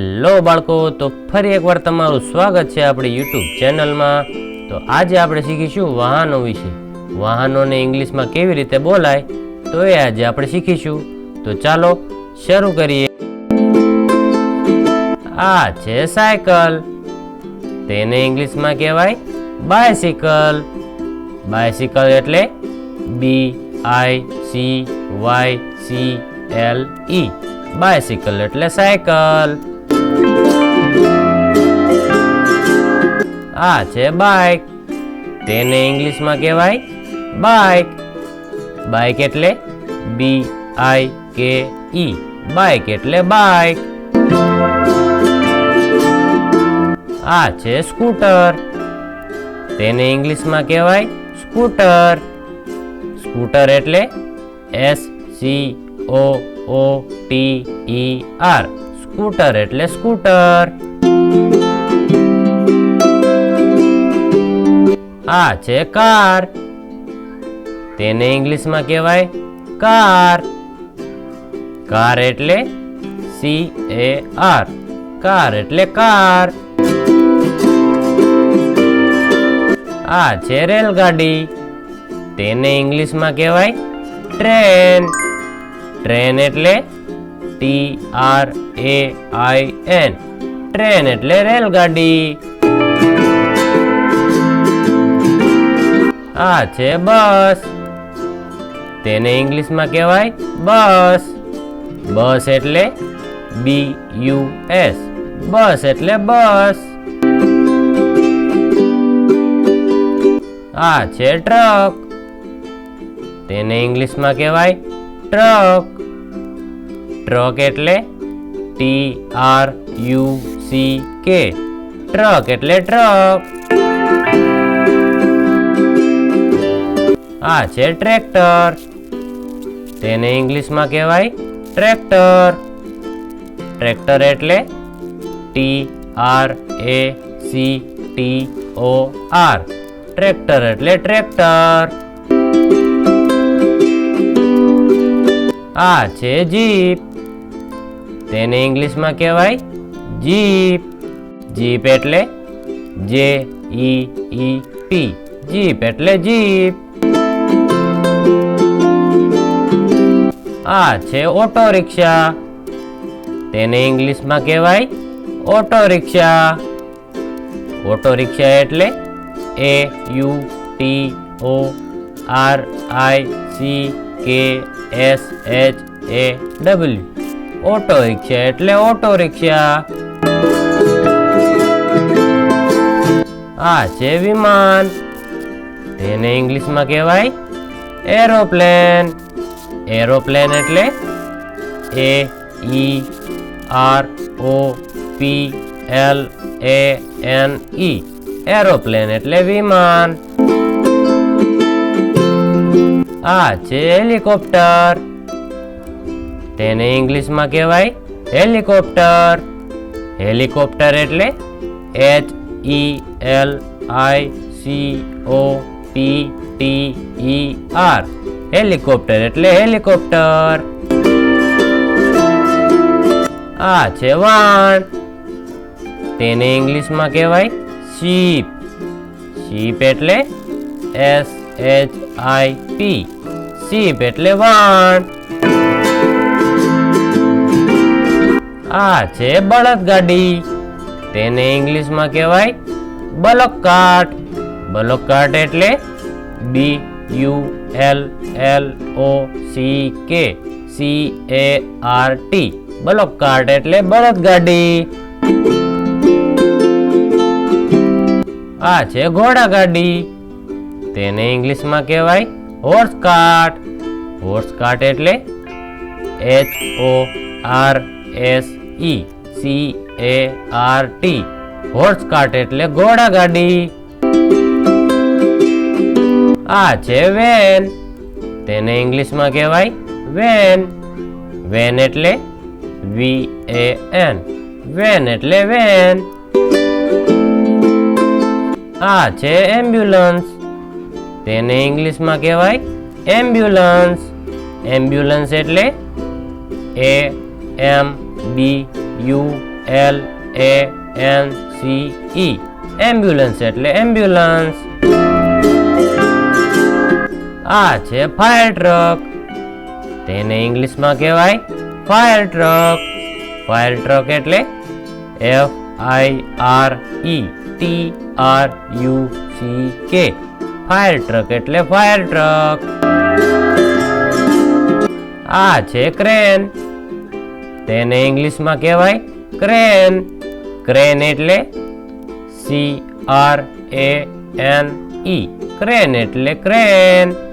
Hello બાળકો, તો ફરી એકવાર તમારું સ્વાગત છે આપણી યુટ્યુબ ચેનલમાં। તો આજે આપણે શીખીશું વાહનો વિશે। વાહનોને ઇંગ્લિશમાં કેવી રીતે બોલાય તો એ આજે આપણે શીખીશું। તો ચાલો શરૂ કરીએ। આ છે સાયકલ, તેને ઇંગ્લિશમાં કહેવાય બાયસિકલ। બાયસિકલ એટલે BICYCLE, બાયસિકલ એટલે સાયકલ। આ છે બાઇક, તેને ઇંગ્લિશમાં કહેવાય બાઇક। બાઇક એટલે BIKE, બાઇક એટલે બાઇક। આ છે સ્કૂટર, તેને ઇંગ્લિશમાં કહેવાય સ્કૂટર। સ્કૂટર એટલે SCOOTER, સ્કૂટર એટલે સ્કૂટર। આ છે કાર, તેને ઇંગ્લિશમાં કહેવાય કાર। કાર એટલે CAR, કાર એટલે કાર। આ છે રેલગાડી, તેને ઇંગ્લિશમાં કહેવાય ટ્રેન। ટ્રેન એટલે TRAIN, ટ્રેન એટલે રેલગાડી। આ છે બસ, તેને ઇંગ્લિશમાં કહેવાય બસ। બસ એટલે BUS, બસ એટલે બસ। આ છે ટ્રક, તેને ઇંગ્લિશમાં કહેવાય ટ્રક। ટ્રક એટલે TRUCK, ટ્રક એટલે ટ્રક। આ છે ટ્રેક્ટર, તેને ઇંગ્લિશમાં કહેવાય ટ્રેક્ટર। ટ્રેક્ટર એટલે TRACTOR, ટ્રેક્ટર એટલે ટ્રેક્ટર। આ છે જીપ, તેને ઇંગ્લિશમાં કહેવાય જીપ। જીપ એટલે JEEP, જીપ એટલે જીપ। આ છે ઓટો રિક્ષા, તેને ઇંગ્લિશમાં કહેવાય ઓટો રિક્ષા। ઓટો રિક્ષા એટલે AUTORICKSHAW, ઓટો રિક્ષા એટલે ઓટો રિક્ષા। આ છે વિમાન, તેને ઇંગ્લિશમાં કહેવાય એરોપ્લેન। એરોપ્લેન એટલે AEROPLANE, એરોપ્લેન એટલે વિમાન। આ છે હેલિકોપ્ટર, તેને ઇંગ્લિશમાં કહેવાય હેલિકોપ્ટર। હેલિકોપ્ટર એટલે HELICOPTER, હેલિકોપ્ટર એટલે હેલિકોપ્ટર। આ છે વાણ, તેને ઇંગ્લિશમાં કહેવાય શીપ। શીપ એટલે SHIP, શીપ એટલે વાણ। આ છે બળદગાડી, તેને ઇંગ્લિશમાં કહેવાય બલક કાર્ટ। બલક કાર્ટ એટલે BULLOCKCART, બલક કાર્ટ એટલે બળદગાડી। આ છે ઘોડાગાડી, તેને ઇંગ્લિશમાં કહેવાય હોર્સ કાર્ટ। હોર્સ કાર્ટ એટલે HORSECART, હોર્સ કાર્ટ એટલે ઘોડાગાડી। આ છે વેન, તેને ઇંગ્લિશમાં કહેવાય વેન। વેન એટલે VAN, વેન એટલે વેન। આ છે એમ્બ્યુલન્સ, તેને ઇંગ્લિશમાં કહેવાય એમ્બ્યુલન્સ। એમ્બ્યુલન્સ એટલે AMBULANCE, LANCE, એમ્બ્યુલન્સ એટલે એમ્બ્યુલન્સ. આ છે ફાયર ટ્રક, તેને ઇંગ્લિશમાં કહેવાય ફાયર ટ્રક. ફાયર ટ્રક એટલે FIRETRUCK, ફાયર ટ્રક એટલે ફાયર ટ્રક. આ છે ક્રેન, તેને ઇંગ્લિશમાં કહેવાય ક્રેન. ક્રેન એટલે CRANE, ક્રેન એટલે ક્રેન.